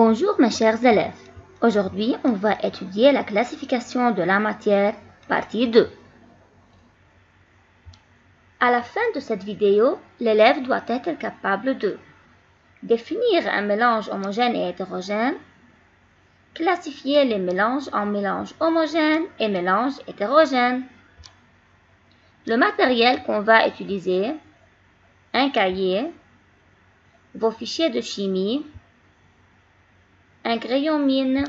Bonjour mes chers élèves. Aujourd'hui, on va étudier la classification de la matière, partie 2. À la fin de cette vidéo, l'élève doit être capable de définir un mélange homogène et hétérogène, classifier les mélanges en mélanges homogènes et mélanges hétérogènes. Le matériel qu'on va utiliser, un cahier, vos fichiers de chimie, un crayon mine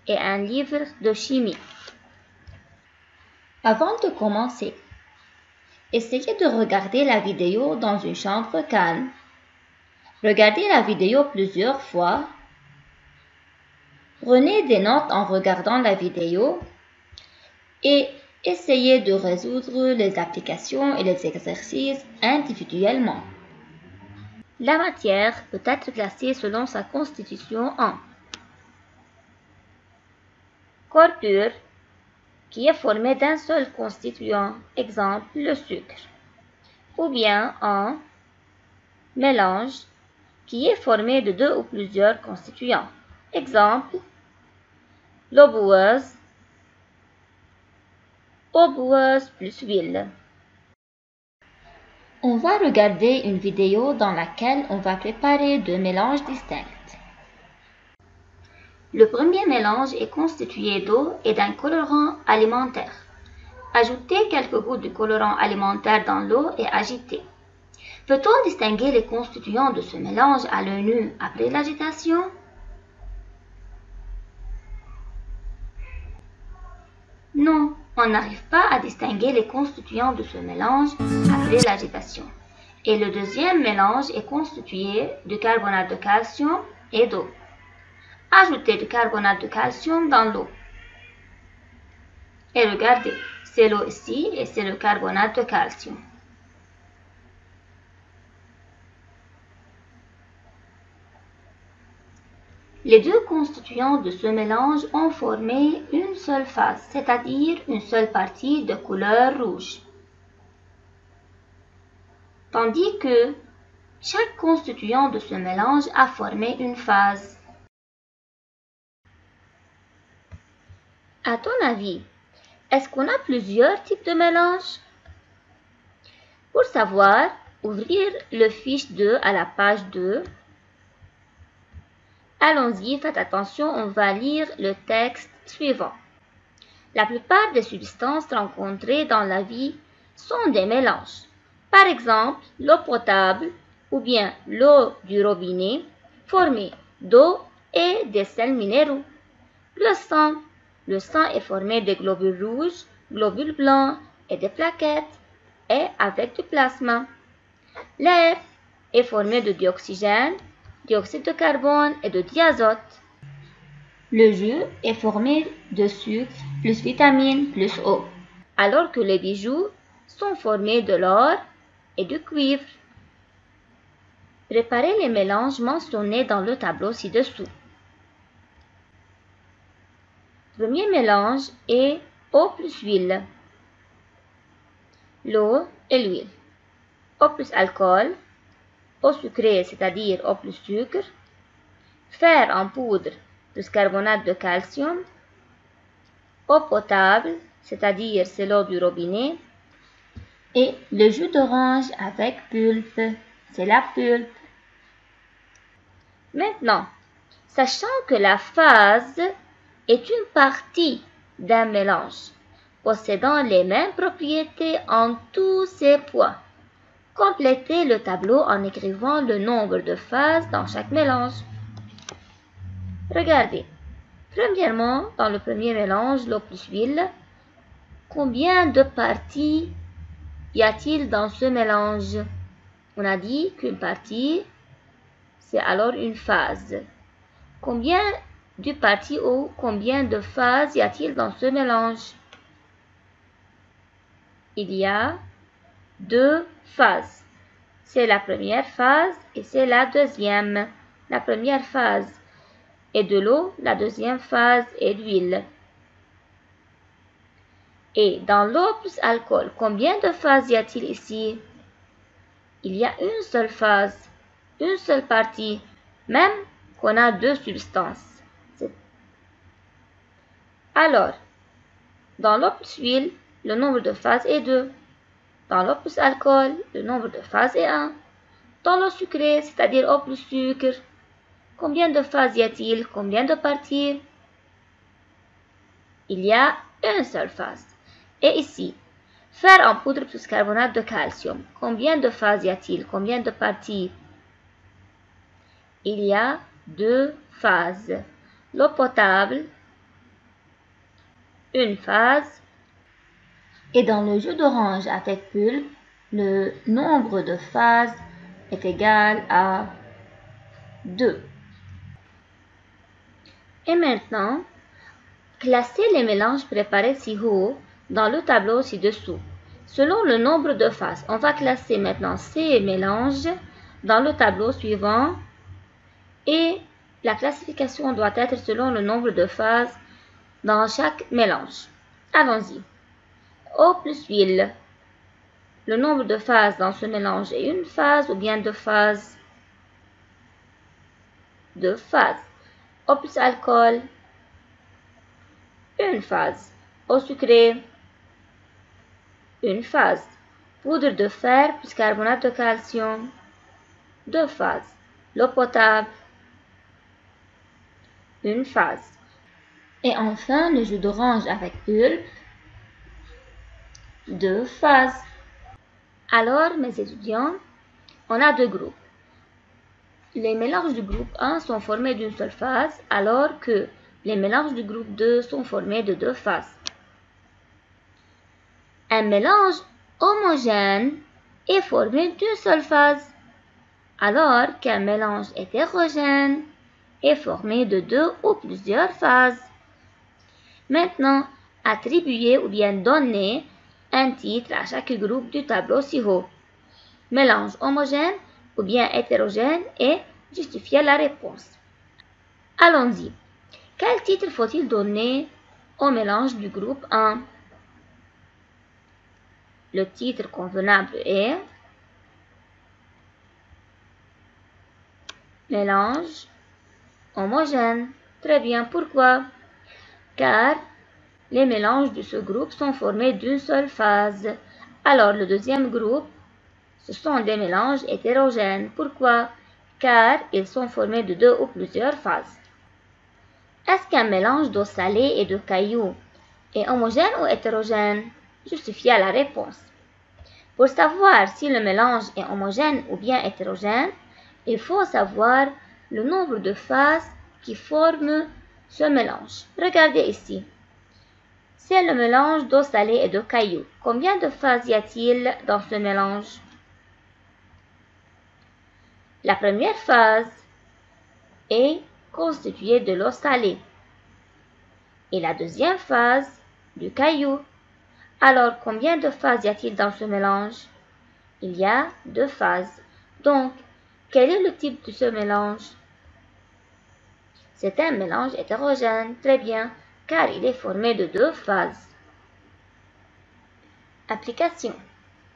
et un livre de chimie. Avant de commencer, essayez de regarder la vidéo dans une chambre calme. Regardez la vidéo plusieurs fois. Prenez des notes en regardant la vidéo et essayez de résoudre les applications et les exercices individuellement. La matière peut être classée selon sa constitution en corps pur, qui est formé d'un seul constituant, exemple le sucre, ou bien en mélange, qui est formé de deux ou plusieurs constituants, exemple l'eau boueuse plus huile. On va regarder une vidéo dans laquelle on va préparer deux mélanges distincts. Le premier mélange est constitué d'eau et d'un colorant alimentaire. Ajoutez quelques gouttes de colorant alimentaire dans l'eau et agitez. Peut-on distinguer les constituants de ce mélange à l'œil nu après l'agitation? Non, on n'arrive pas à distinguer les constituants de ce mélange après l'agitation. Et le deuxième mélange est constitué de carbonate de calcium et d'eau. Ajoutez du carbonate de calcium dans l'eau. Et regardez, c'est l'eau ici et c'est le carbonate de calcium. Les deux constituants de ce mélange ont formé une seule phase, c'est-à-dire une seule partie de couleur rouge. Tandis que chaque constituant de ce mélange a formé une phase. À ton avis, est-ce qu'on a plusieurs types de mélanges? Pour savoir, ouvrir le fiche 2 à la page 2. Allons-y, faites attention, on va lire le texte suivant. La plupart des substances rencontrées dans la vie sont des mélanges. Par exemple, l'eau potable ou bien l'eau du robinet formée d'eau et des sels minéraux. Le sang est formé de globules rouges, globules blancs et des plaquettes et avec du plasma. L'air est formé de dioxygène, dioxyde de carbone et de diazote. Le jus est formé de sucre plus vitamines plus eau, alors que les bijoux sont formés de l'or et du cuivre. Préparez les mélanges mentionnés dans le tableau ci-dessous. Premier mélange est eau plus huile. L'eau et l'huile. Eau plus alcool. Eau sucrée, c'est-à-dire eau plus sucre. Fer en poudre plus carbonate de calcium. Eau potable, c'est-à-dire c'est l'eau du robinet. Et le jus d'orange avec pulpe, c'est la pulpe. Maintenant, sachant que la phase est une partie d'un mélange possédant les mêmes propriétés en tous ses points, complétez le tableau en écrivant le nombre de phases dans chaque mélange. Regardez. Premièrement, dans le premier mélange, l'eau plus huile, combien de parties y a-t-il dans ce mélange? On a dit qu'une partie, c'est alors une phase. Combien de parties ou combien de phases y a-t-il dans ce mélange? Il y a deux phases. C'est la première phase et c'est la deuxième. La première phase est de l'eau, la deuxième phase est d'huile. Et dans l'eau plus alcool, combien de phases y a-t-il ici? Il y a une seule phase, une seule partie, même qu'on a deux substances. Alors, dans l'eau plus huile, le nombre de phases est 2. Dans l'eau plus alcool, le nombre de phases est 1. Dans l'eau sucrée, c'est-à-dire eau plus sucre, combien de phases y a-t-il? Combien de parties? Il y a une seule phase. Et ici, fer en poudre plus carbonate de calcium. Combien de phases y a-t-il? Combien de parties? Il y a 2 phases. L'eau potable, une phase. Et dans le jus d'orange avec pulpe, le nombre de phases est égal à 2. Et maintenant, classez les mélanges préparés ci-haut dans le tableau ci-dessous, selon le nombre de phases. On va classer maintenant ces mélanges dans le tableau suivant et la classification doit être selon le nombre de phases dans chaque mélange. Allons-y. Eau plus huile. Le nombre de phases dans ce mélange est une phase ou bien 2 phases? 2 phases. Eau plus alcool, une phase. Eau sucrée, une phase. Poudre de fer plus carbonate de calcium, 2 phases. L'eau potable, une phase. Et enfin, le jus d'orange avec pulpe, 2 phases. Alors, mes étudiants, on a 2 groupes. Les mélanges du groupe 1 sont formés d'une seule phase, alors que les mélanges du groupe 2 sont formés de 2 phases. Un mélange homogène est formé d'une seule phase, alors qu'un mélange hétérogène est formé de 2 ou plusieurs phases. Maintenant, attribuez ou bien donnez un titre à chaque groupe du tableau ci-haut. Mélange homogène ou bien hétérogène et justifiez la réponse. Allons-y. Quel titre faut-il donner au mélange du groupe 1? Le titre convenable est mélange homogène. Très bien, pourquoi? Car les mélanges de ce groupe sont formés d'une seule phase. Alors, le deuxième groupe, ce sont des mélanges hétérogènes. Pourquoi? Car ils sont formés de 2 ou plusieurs phases. Est-ce qu'un mélange d'eau salée et de cailloux est homogène ou hétérogène? Justifiez la réponse. Pour savoir si le mélange est homogène ou bien hétérogène, il faut savoir le nombre de phases qui forment ce mélange. Regardez ici. C'est le mélange d'eau salée et de cailloux. Combien de phases y a-t-il dans ce mélange? La première phase est constituée de l'eau salée et la deuxième phase du caillou. Alors, combien de phases y a-t-il dans ce mélange? Il y a 2 phases. Donc, quel est le type de ce mélange? C'est un mélange hétérogène. Très bien, car il est formé de 2 phases. Application.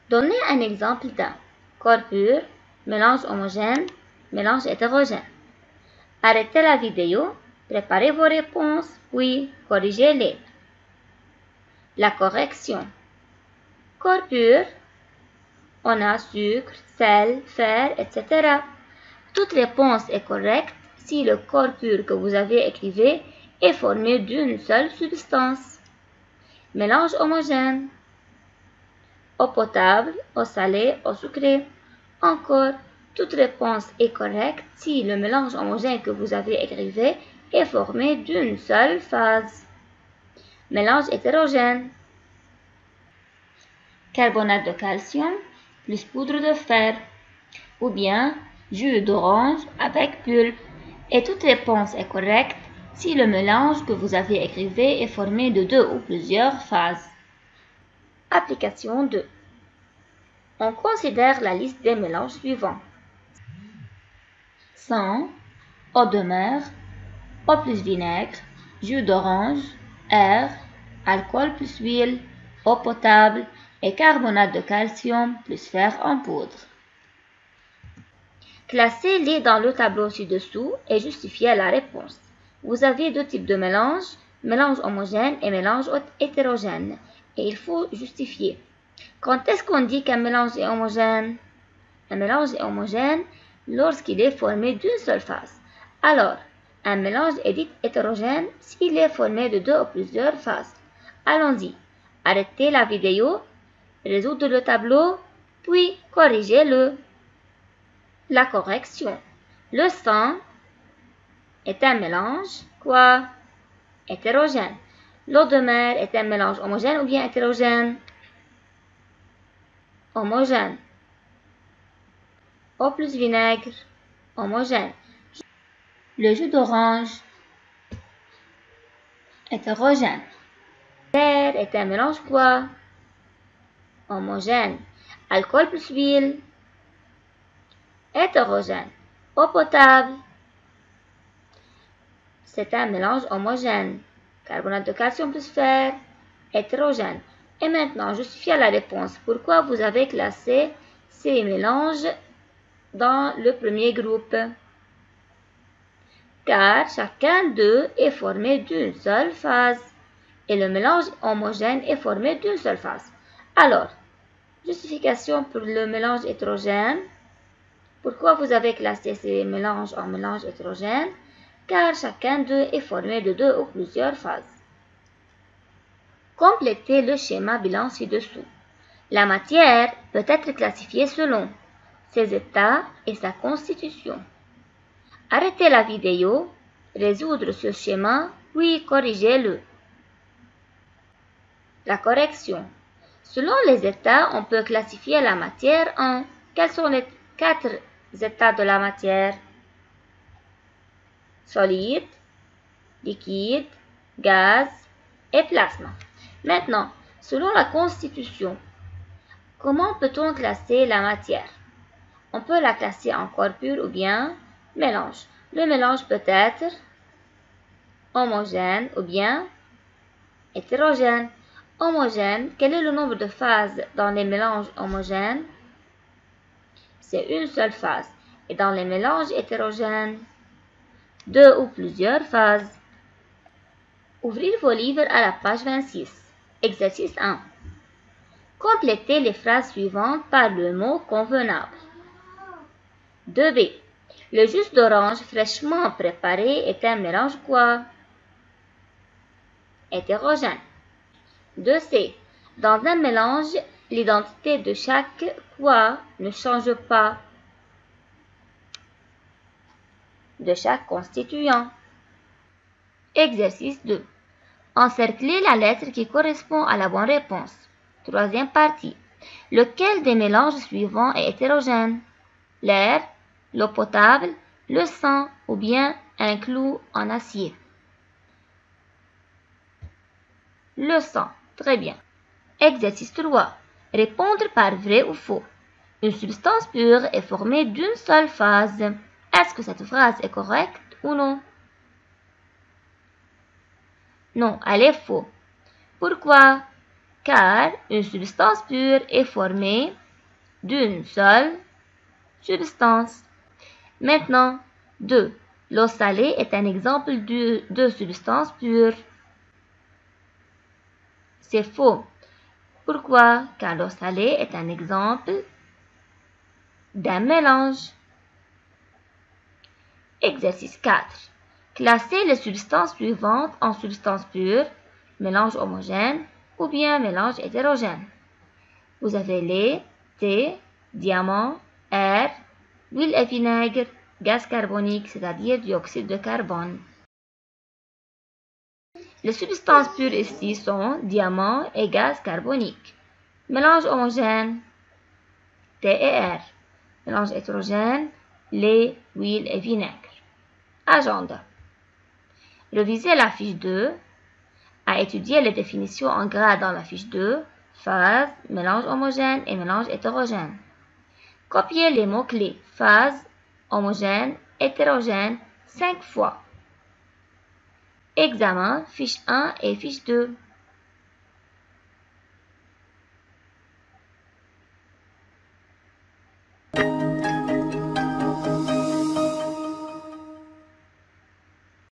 Donnez un exemple d'un corps pur, mélange homogène, mélange hétérogène. Arrêtez la vidéo, préparez vos réponses, puis corrigez-les. La correction. Corps pur, on a sucre, sel, fer, etc. Toute réponse est correcte si le corps pur que vous avez écrivé est formé d'une seule substance. Mélange homogène. Eau potable, eau salée, eau sucrée. Encore, toute réponse est correcte si le mélange homogène que vous avez écrivé est formé d'une seule phase. Mélange hétérogène. Carbonate de calcium plus poudre de fer. Ou bien jus d'orange avec pulpe. Et toute réponse est correcte si le mélange que vous avez écrivé est formé de 2 ou plusieurs phases. Application 2. On considère la liste des mélanges suivants. Sang, eau de mer, eau plus vinaigre, jus d'orange, air, alcool plus huile, eau potable et carbonate de calcium plus fer en poudre. Classez-les dans le tableau ci-dessous et justifiez la réponse. Vous avez deux types de mélange, mélange homogène et mélange hétérogène. Et il faut justifier. Quand est-ce qu'on dit qu'un mélange est homogène? Un mélange est homogène lorsqu'il est formé d'une seule phase. Alors, un mélange est dit hétérogène s'il est formé de deux ou plusieurs phases. Allons-y. Arrêtez la vidéo, résoudre le tableau, puis corrigez-le. La correction. Le sang est un mélange, quoi? Hétérogène. L'eau de mer est un mélange homogène ou bien hétérogène? Homogène. Eau plus vinaigre, homogène. Le jus d'orange, hétérogène. L'air est un mélange quoi? Homogène. Alcool plus huile, hétérogène. Eau potable, c'est un mélange homogène. Carbonate de calcium plus fer, hétérogène. Et maintenant, justifiez la réponse. Pourquoi vous avez classé ces mélanges dans le premier groupe? Car chacun d'eux est formé d'une seule phase. Et le mélange homogène est formé d'une seule phase. Alors, justification pour le mélange hétérogène. Pourquoi vous avez classé ces mélanges en mélange hétérogène? Car chacun d'eux est formé de deux ou plusieurs phases. Complétez le schéma bilan ci-dessous. La matière peut être classifiée selon ses états et sa constitution. Arrêtez la vidéo, résoudre ce schéma, puis corrigez-le. La correction. Selon les états, on peut classifier la matière en... Quels sont les 4 états de la matière? Solide, liquide, gaz et plasma. Maintenant, selon la constitution, comment peut-on classer la matière? On peut la classer en corps pur ou bien mélange. Le mélange peut être homogène ou bien hétérogène. Homogène, quel est le nombre de phases dans les mélanges homogènes? C'est une seule phase. Et dans les mélanges hétérogènes, deux ou plusieurs phases. Ouvrir vos livres à la page 26. Exercice 1. Complétez les phrases suivantes par le mot convenable. 2b. Le jus d'orange fraîchement préparé est un mélange quoi? Hétérogène. 2c. Dans un mélange, l'identité de chaque quoi ne change pas. De chaque constituant. Exercice 2. Encerclez la lettre qui correspond à la bonne réponse. Troisième partie. Lequel des mélanges suivants est hétérogène? L'air, l'eau potable, le sang ou bien un clou en acier? Le sang. Très bien. Exercice 3. Répondre par vrai ou faux. Une substance pure est formée d'une seule phase. Est-ce que cette phrase est correcte ou non? Non, elle est faux. Pourquoi? Car une substance pure est formée d'une seule substance. Maintenant, 2. L'eau salée est un exemple de substance pure. C'est faux. Pourquoi? Car l'eau salée est un exemple d'un mélange. Exercice 4. Classez les substances suivantes en substances pures, mélange homogène ou bien mélange hétérogène. Vous avez lait, thé, diamant, air, huile et vinaigre, gaz carbonique, c'est-à-dire dioxyde de carbone. Les substances pures ici sont diamant et gaz carbonique. Mélange homogène, thé et air. Mélange hétérogène, lait, huile et vinaigre. Agenda. Revisez la fiche 2. À étudier les définitions en gras dans la fiche 2. Phase, mélange homogène et mélange hétérogène. Copiez les mots-clés phase, homogène, hétérogène 5 fois. Examen, fiche 1 et fiche 2.